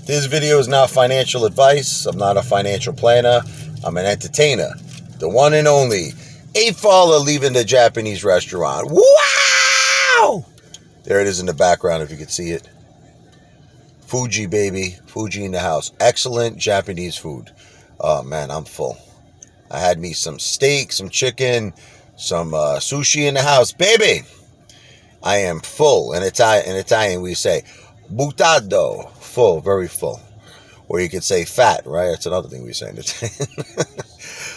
This video is not financial advice. I'm not a financial planner. I'm an entertainer. The one and only Ape leaving the Japanese restaurant. Wow! There it is in the background if you can see it. Fuji, baby. Fuji in the house. Excellent Japanese food. Oh, man, I'm full. I had me some steak, some chicken, some sushi in the house. Baby! I am full. In Italian, we say buttado. Full, very full. Or you could say fat, right? That's another thing we say in Italian.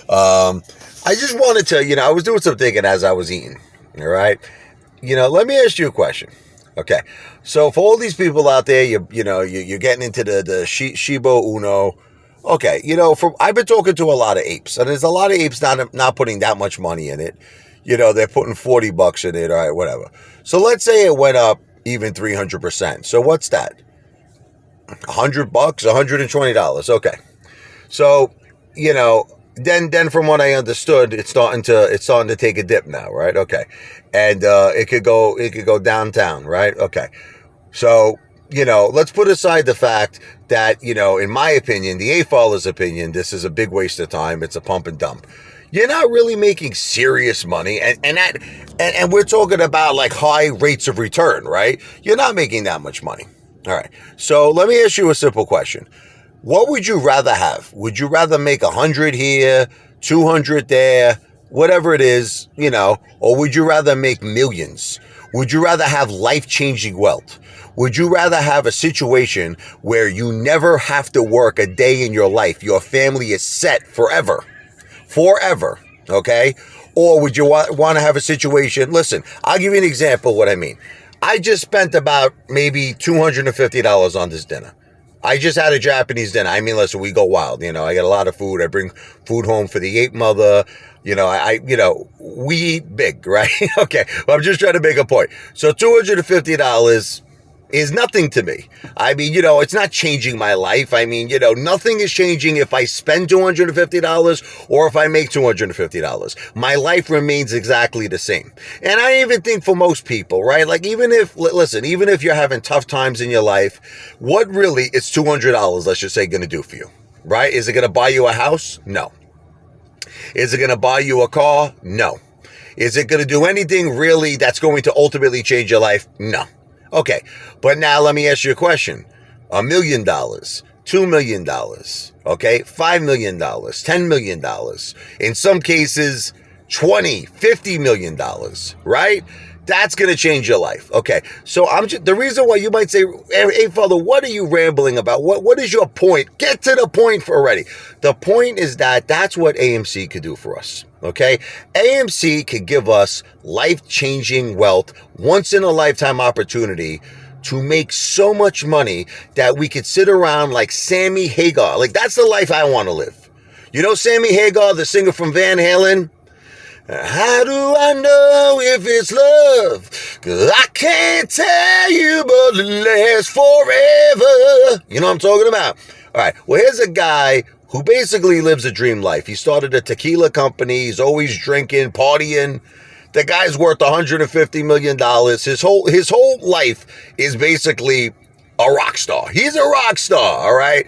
I just wanted to, I was doing some thinking as I was eating. All right? Let me ask you a question. Okay. So for all these people out there, you're getting into the Shiba Uno. Okay. I've been talking to a lot of apes, and there's a lot of apes not putting that much money in it. They're putting $40 in it. All right, whatever. So let's say it went up even 300%. So what's that? $100, $120. Okay. So, then from what I understood, it's starting to take a dip now, right? Okay. And it could go downtown, right? Okay. So, let's put aside the fact that, in my opinion, the A-Faller's opinion, this is a big waste of time. It's a pump and dump. You're not really making serious money, and we're talking about like high rates of return, right? You're not making that much money. All right. So let me ask you a simple question. What would you rather have? Would you rather make 100 here, 200 there, whatever it is, or would you rather make millions? Would you rather have life-changing wealth? Would you rather have a situation where you never have to work a day in your life? Your family is set forever. Forever. Okay? Or would you want to have a situation? Listen, I'll give you an example of what I mean. I just spent about maybe $250 on this dinner. I just had a Japanese dinner. I mean, listen, we go wild. I got a lot of food. I bring food home for the ape mother. We eat big, right? Okay. Well, I'm just trying to make a point. So $250 is nothing to me. I mean, it's not changing my life. I mean, nothing is changing if I spend $250 or if I make $250. My life remains exactly the same. And I even think for most people, right? Like even if you're having tough times in your life, what really is $200, let's just say, going to do for you, right? Is it going to buy you a house? No. Is it going to buy you a car? No. Is it going to do anything really that's going to ultimately change your life? No. Okay, but now let me ask you a question. $1 million, $2 million, okay, $5 million, $10 million, in some cases, $20, $50 million, right? That's going to change your life. Okay, so the reason why you might say, hey, Father, what are you rambling about? What is your point? Get to the point already. The point is that's what AMC could do for us. Okay, AMC could give us life-changing wealth, once-in-a-lifetime opportunity to make so much money that we could sit around like Sammy Hagar. Like, that's the life I want to live. Sammy Hagar, the singer from Van Halen? How do I know if it's love? 'Cause I can't tell you, but it lasts forever. You know what I'm talking about? All right, well, here's a guy who basically lives a dream life. He started a tequila company. He's always drinking, partying. The guy's worth $150 million. His whole life is basically a rock star. He's a rock star, all right?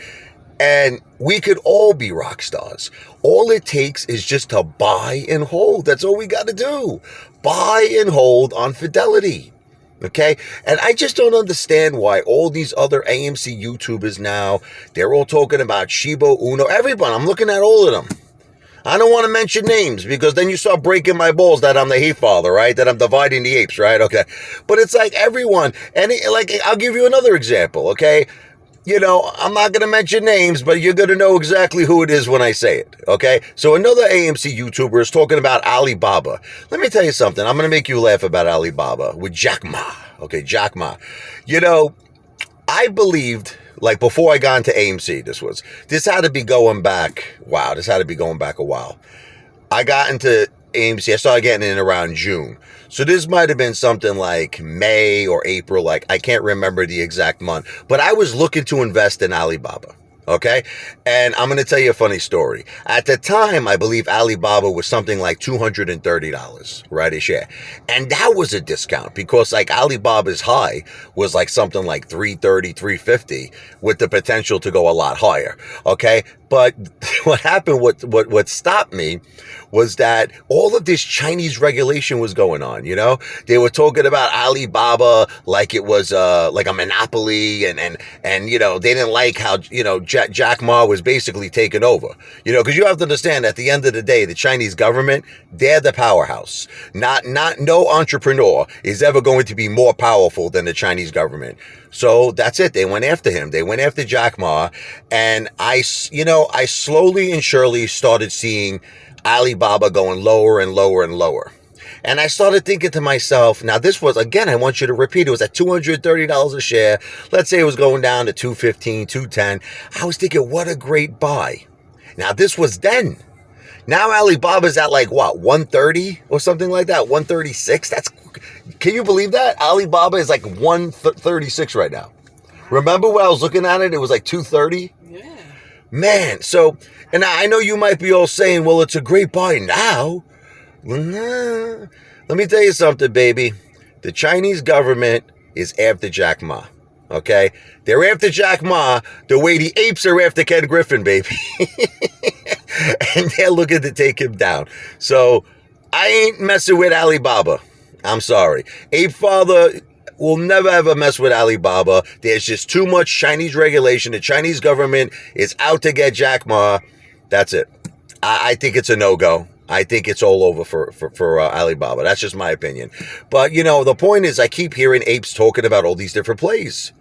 And we could all be rock stars. All it takes is just to buy and hold. That's all we got to do. Buy and hold on fidelity. Okay? And I just don't understand why all these other AMC YouTubers now, they're all talking about Shiba Uno. Everyone, I'm looking at all of them. I don't want to mention names because then you start breaking my balls that I'm the hate father, right? That I'm dividing the apes, right? Okay. But it's like everyone, I'll give you another example, okay? I'm not going to mention names, but you're going to know exactly who it is when I say it, okay? So another AMC YouTuber is talking about Alibaba. Let me tell you something. I'm going to make you laugh about Alibaba with Jack Ma. Okay, Jack Ma. I believed, like before I got into AMC, this had to be going back. Wow, this had to be going back a while. I got into AMC. I started getting in around June. So this might have been something like May or April. Like, I can't remember the exact month. But I was looking to invest in Alibaba. Okay. And I'm going to tell you a funny story. At the time, I believe Alibaba was something like $230, right? A share. And that was a discount because like Alibaba's high was like something like 330, 350 with the potential to go a lot higher. Okay. But what happened, what stopped me was that all of this Chinese regulation was going on, you know? They were talking about Alibaba like it was like a monopoly and you know, they didn't like how, you know, Jack Ma was basically taken over. You know, because you have to understand at the end of the day, the Chinese government, they're the powerhouse. No entrepreneur is ever going to be more powerful than the Chinese government. So that's it. They went after him. They went after Jack Ma. And I slowly and surely started seeing Alibaba going lower and lower and lower. And I started thinking to myself, now this was, again, I want you to repeat, it was at $230 a share. Let's say it was going down to $215, $210. I was thinking, what a great buy. Now this was then. Now Alibaba's at like what, 130 or something like that, 136. Can you believe that? Alibaba is like 136 right now. Remember when I was looking at it, it was like 230? Yeah. Man, so, and I know you might be all saying, well, it's a great buy now. Nah. Let me tell you something, baby. The Chinese government is after Jack Ma. Okay? They're after Jack Ma the way the apes are after Ken Griffin, baby. And they're looking to take him down. So I ain't messing with Alibaba. I'm sorry. Ape Father will never ever mess with Alibaba. There's just too much Chinese regulation. The Chinese government is out to get Jack Ma. That's it. I think it's a no-go. I think it's all over for Alibaba. That's just my opinion. But, you know, the point is I keep hearing apes talking about all these different plays.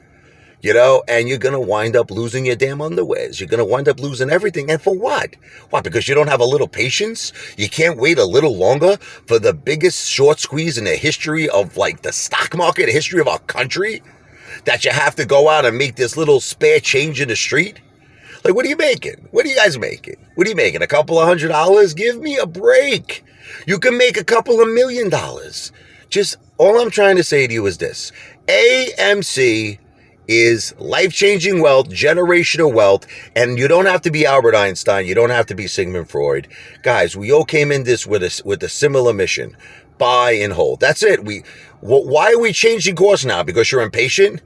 You know, and you're going to wind up losing your damn underwears. You're going to wind up losing everything. And for what? What, because you don't have a little patience? You can't wait a little longer for the biggest short squeeze in the history of, like, the stock market, the history of our country? That you have to go out and make this little spare change in the street? Like, what are you making? What are you guys making? What are you making? A couple of $100? Give me a break. You can make a couple of $1 million. Just, all I'm trying to say to you is this. AMC is life-changing wealth, generational wealth, and you don't have to be Albert Einstein. You don't have to be Sigmund Freud. Guys, we all came in this with a similar mission. Buy and hold. That's it. Why are we changing course now? Because you're impatient?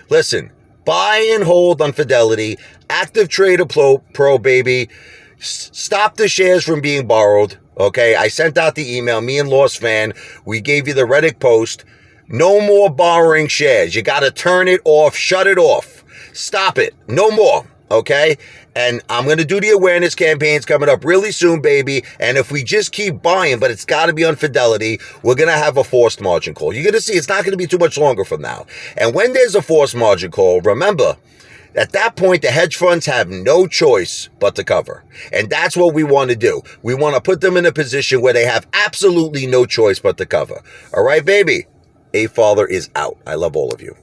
Listen, buy and hold on Fidelity. Active Trader Pro, baby. Stop the shares from being borrowed. Okay, I sent out the email. Me and Lost Fan, we gave you the Reddit post. No more borrowing shares. You got to turn it off. Shut it off. Stop it. No more. Okay? And I'm going to do the awareness campaigns coming up really soon, baby. And if we just keep buying, but it's got to be on Fidelity, we're going to have a forced margin call. You're going to see it's not going to be too much longer from now. And when there's a forced margin call, remember, at that point, the hedge funds have no choice but to cover. And that's what we want to do. We want to put them in a position where they have absolutely no choice but to cover. All right, baby? A Father is out. I love all of you.